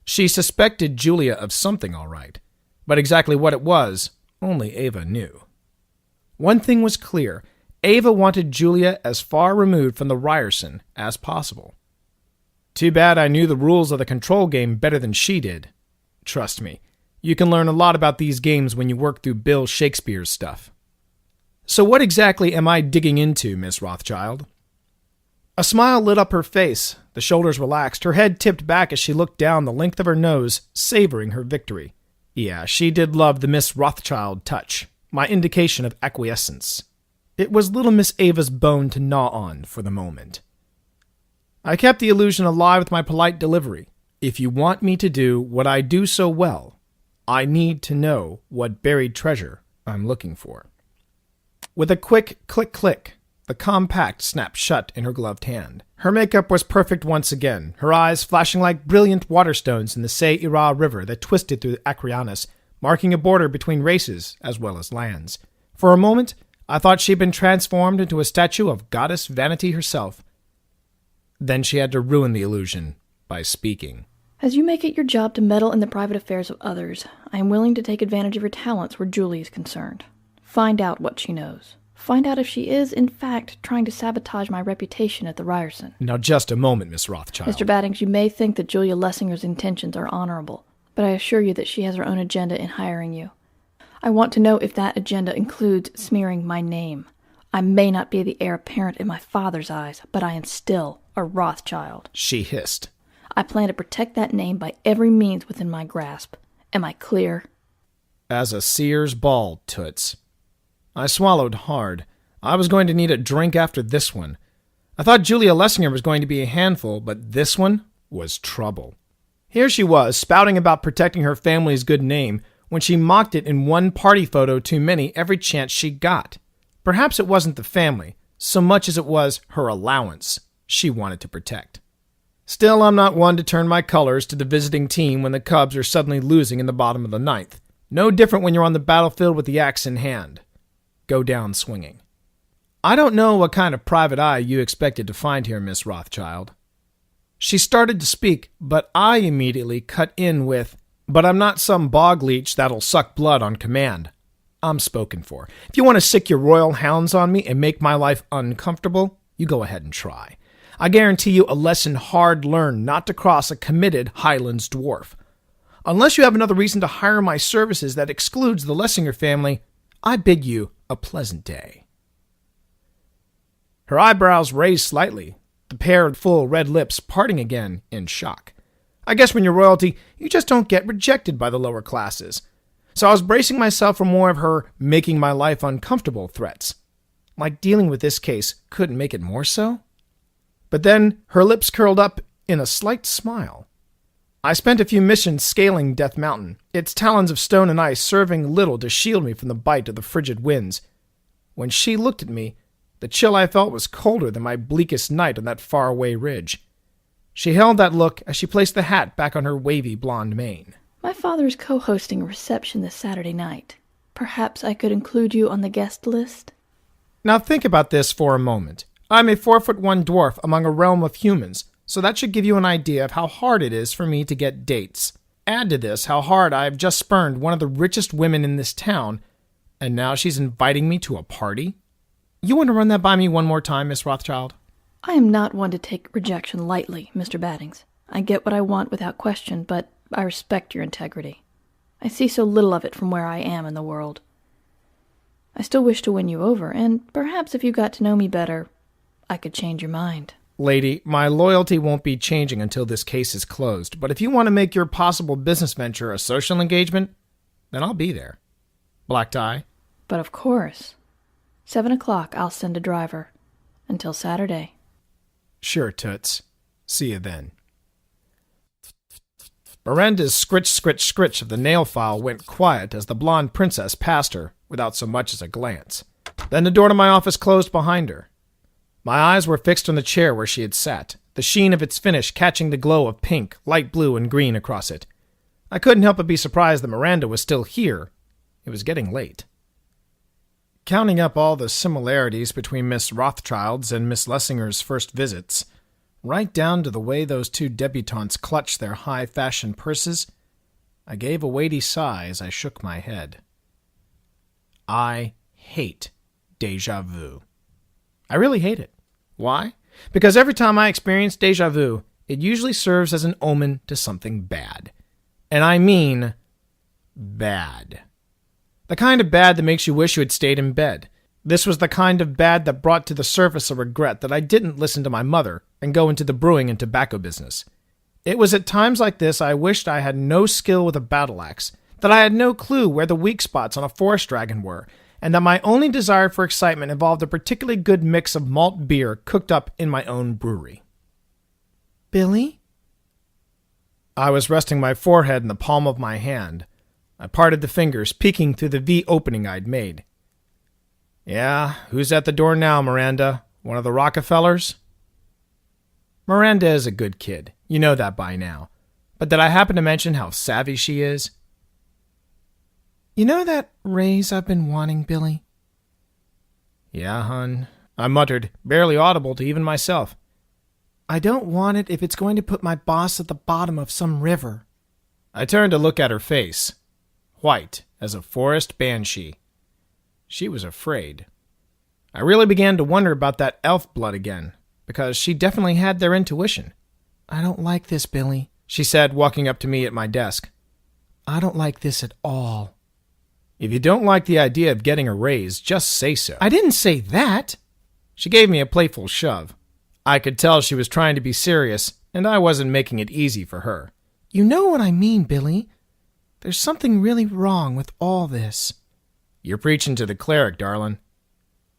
She suspected Julia of something, all right, but exactly what it was, only Ava knew. One thing was clear. Ava wanted Julia as far removed from the Ryerson as possible. Too bad I knew the rules of the control game better than she did. Trust me, you can learn a lot about these games when you work through Bill Shakespeare's stuff. So what exactly am I digging into, Miss Rothschild? A smile lit up her face, the shoulders relaxed, her head tipped back as she looked down the length of her nose, savoring her victory. Yeah, she did love the Miss Rothschild touch, my indication of acquiescence. It was little Miss Ava's bone to gnaw on for the moment. I kept the illusion alive with my polite delivery. If you want me to do what I do so well, I need to know what buried treasure I'm looking for. With a quick click-click, the compact snapped shut in her gloved hand. Her makeup was perfect once again, her eyes flashing like brilliant waterstones in the Seine River that twisted through Acryonis, marking a border between races as well as lands. For a moment, I thought she'd been transformed into a statue of Goddess Vanity herself. Then she had to ruin the illusion by speaking. As you make it your job to meddle in the private affairs of others, I am willing to take advantage of her talents where Julie is concerned. Find out what she knows. Find out if she is, in fact, trying to sabotage my reputation at the Ryerson. Now just a moment, Miss Rothschild. Mr. Baddins, you may think that Julia Lessinger's intentions are honorable, but I assure you that she has her own agenda in hiring you. I want to know if that agenda includes smearing my name. I may not be the heir apparent in my father's eyes, but I am still a Rothschild. She hissed. I plan to protect that name by every means within my grasp, Am I clear? As a seer's ball, Toots. I swallowed hard. I was going to need a drink after this one. I thought Julia Lessinger was going to be a handful, but this one was trouble. Here she was, spouting about protecting her family's good name, when she mocked it in one party photo too many every chance she got. Perhaps it wasn't the family, so much as it was her allowance she wanted to protect. Still, I'm not one to turn my colors to the visiting team when the Cubs are suddenly losing in the bottom of the ninth. No different when you're on the battlefield with the axe in hand. Go down swinging. I don't know what kind of private eye you expected to find here, Miss Rothschild. She started to speak, but I immediately cut in with, "But I'm not some bog leech that'll suck blood on command. I'm spoken for. If you want to sick your royal hounds on me and make my life uncomfortable, you go ahead and try. I guarantee you a lesson hard learned not to cross a committed Highlands dwarf. Unless you have another reason to hire my services that excludes the Lessinger family, I bid you a pleasant day." Her eyebrows raised slightly, the pair of full red lips parting again in shock. I guess when you're royalty, you just don't get rejected by the lower classes. So I was bracing myself for more of her making my life uncomfortable threats. Like dealing with this case couldn't make it more so. But then her lips curled up in a slight smile. I spent a few missions scaling Death Mountain, its talons of stone and ice serving little to shield me from the bite of the frigid winds. When she looked at me, the chill I felt was colder than my bleakest night on that faraway ridge. She held that look as she placed the hat back on her wavy blonde mane. My father is co-hosting a reception this Saturday night. Perhaps I could include you on the guest list? Now think about this for a moment. I'm a 4'1" dwarf among a realm of humans, so that should give you an idea of how hard it is for me to get dates. Add to this how hard I've just spurned one of the richest women in this town, and now she's inviting me to a party? You want to run that by me one more time, Miss Rothschild? I am not one to take rejection lightly, Mr. Baddins. I get what I want without question, but I respect your integrity. I see so little of it from where I am in the world. I still wish to win you over, and perhaps if you got to know me better, I could change your mind. Lady, my loyalty won't be changing until this case is closed, but if you want to make your possible business venture a social engagement, then I'll be there. Black tie? But of course. 7 o'clock, I'll send a driver. Until Saturday. Sure, Toots. See you then. Miranda's scritch of the nail file went quiet as the blonde princess passed her, without so much as a glance. Then the door to my office closed behind her. My eyes were fixed on the chair where she had sat, the sheen of its finish catching the glow of pink, light blue, and green across it. I couldn't help but be surprised that Miranda was still here. It was getting late. Counting up all the similarities between Miss Rothschild's and Miss Lessinger's first visits, right down to the way those two debutantes clutched their high-fashion purses, I gave a weighty sigh as I shook my head. I hate déjà vu. I really hate it. Why? Because every time I experience déjà vu, it usually serves as an omen to something bad. And I mean bad. The kind of bad that makes you wish you had stayed in bed. This was the kind of bad that brought to the surface a regret that I didn't listen to my mother and go into the brewing and tobacco business. It was at times like this I wished I had no skill with a battle axe, that I had no clue where the weak spots on a forest dragon were, and that my only desire for excitement involved a particularly good mix of malt beer cooked up in my own brewery. Billy? I was resting my forehead in the palm of my hand. I parted the fingers, peeking through the V opening I'd made. Yeah, who's at the door now, Miranda? One of the Rockefellers? Miranda is a good kid. You know that by now. But did I happen to mention how savvy she is? You know that raise I've been wanting, Billy? Yeah, hun. I muttered, barely audible to even myself. I don't want it if it's going to put my boss at the bottom of some river. I turned to look at her face. White as a forest banshee. She was afraid. I really began to wonder about that elf blood again, because she definitely had their intuition. I don't like this, Billy, she said, walking up to me at my desk. I don't like this at all. If you don't like the idea of getting a raise, just say so. I didn't say that. She gave me a playful shove. I could tell she was trying to be serious, and I wasn't making it easy for her. You know what I mean, Billy. There's something really wrong with all this. You're preaching to the cleric, darling.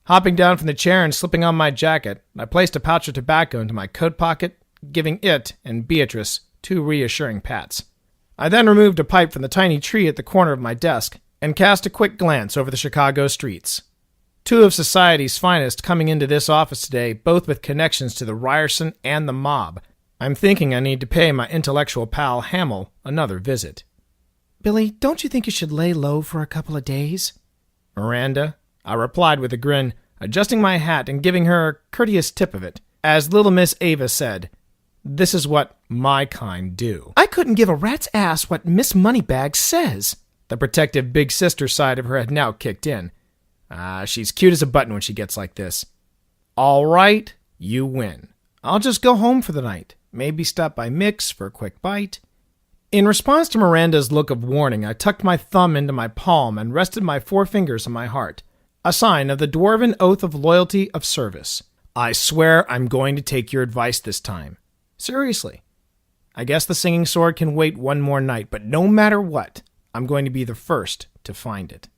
Hopping down from the chair and slipping on my jacket, I placed a pouch of tobacco into my coat pocket, giving it and Beatrice 2 reassuring pats. I then removed a pipe from the tiny tree at the corner of my desk and cast a quick glance over the Chicago streets. 2 of society's finest coming into this office today, both with connections to the Ryerson and the mob. I'm thinking I need to pay my intellectual pal Hamill another visit. Billy, don't you think you should lay low for a couple of days? Miranda, I replied with a grin, adjusting my hat and giving her a courteous tip of it. As little Miss Ava said, this is what my kind do. I couldn't give a rat's ass what Miss Moneybags says. The protective big sister side of her had now kicked in. She's cute as a button when she gets like this. All right, you win. I'll just go home for the night. Maybe stop by Mick's for a quick bite. In response to Miranda's look of warning, I tucked my thumb into my palm and rested my 4 fingers on my heart, a sign of the dwarven oath of loyalty of service. I swear I'm going to take your advice this time. Seriously. I guess the singing sword can wait one more night, but no matter what, I'm going to be the first to find it.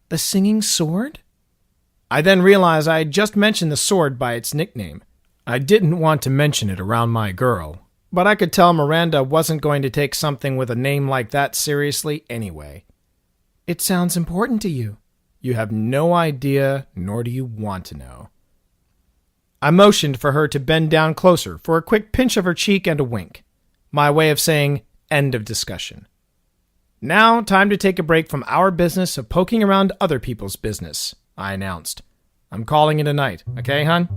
The singing sword? I then realized I had just mentioned the sword by its nickname. I didn't want to mention it around my girl, but I could tell Miranda wasn't going to take something with a name like that seriously anyway. It sounds important to you. You have no idea, nor do you want to know. I motioned for her to bend down closer for a quick pinch of her cheek and a wink. My way of saying, end of discussion. Now, time to take a break from our business of poking around other people's business, I announced. I'm calling it a night, okay, hon?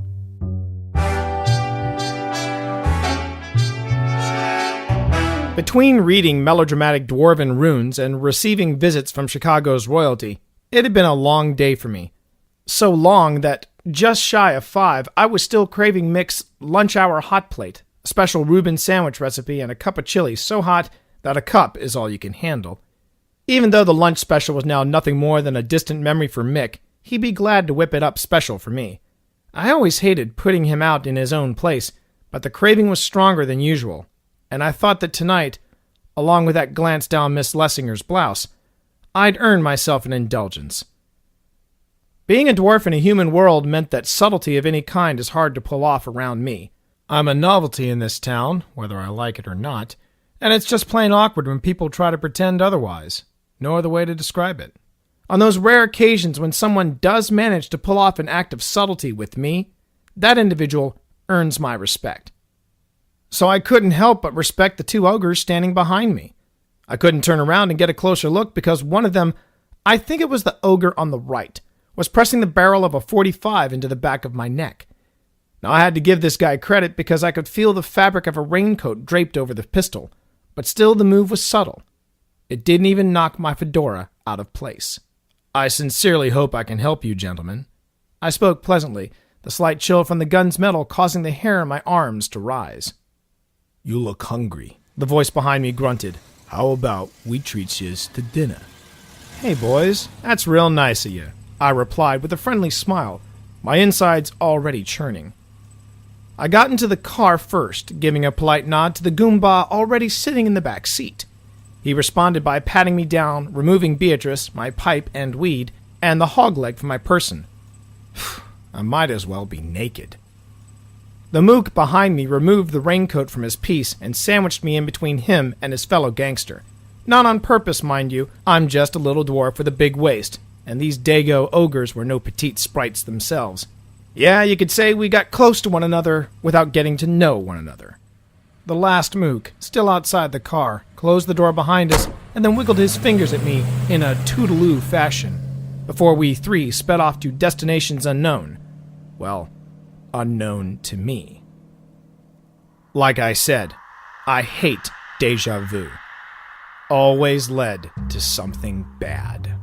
Between reading melodramatic dwarven runes and receiving visits from Chicago's royalty, it had been a long day for me. So long that, just shy of 5, I was still craving Mick's lunch hour hot plate, a special Reuben sandwich recipe, and a cup of chili so hot that a cup is all you can handle. Even though the lunch special was now nothing more than a distant memory for Mick, he'd be glad to whip it up special for me. I always hated putting him out in his own place, but the craving was stronger than usual, and I thought that tonight, along with that glance down Miss Lessinger's blouse, I'd earn myself an indulgence. Being a dwarf in a human world meant that subtlety of any kind is hard to pull off around me. I'm a novelty in this town, whether I like it or not, and it's just plain awkward when people try to pretend otherwise. No other way to describe it. On those rare occasions when someone does manage to pull off an act of subtlety with me, that individual earns my respect. So I couldn't help but respect the 2 ogres standing behind me. I couldn't turn around and get a closer look because one of them, I think it was the ogre on the right, was pressing the barrel of a .45 into the back of my neck. Now I had to give this guy credit because I could feel the fabric of a raincoat draped over the pistol, but still the move was subtle. It didn't even knock my fedora out of place. I sincerely hope I can help you, gentlemen. I spoke pleasantly, the slight chill from the gun's metal causing the hair on my arms to rise. You look hungry, the voice behind me grunted. How about we treat yous to dinner? Hey, boys, that's real nice of you, I replied with a friendly smile, my insides already churning. I got into the car first, giving a polite nod to the Goomba already sitting in the back seat. He responded by patting me down, removing Beatrice, my pipe and weed, and the hog leg from my person. I might as well be naked. The mook behind me removed the raincoat from his piece and sandwiched me in between him and his fellow gangster. Not on purpose, mind you. I'm just a little dwarf with a big waist, and these Dago ogres were no petite sprites themselves. Yeah, you could say we got close to one another without getting to know one another. The last mook, still outside the car, closed the door behind us and then wiggled his fingers at me in a toodaloo fashion, before we 3 sped off to destinations unknown. Well, unknown to me. Like I said, I hate déjà vu. Always led to something bad.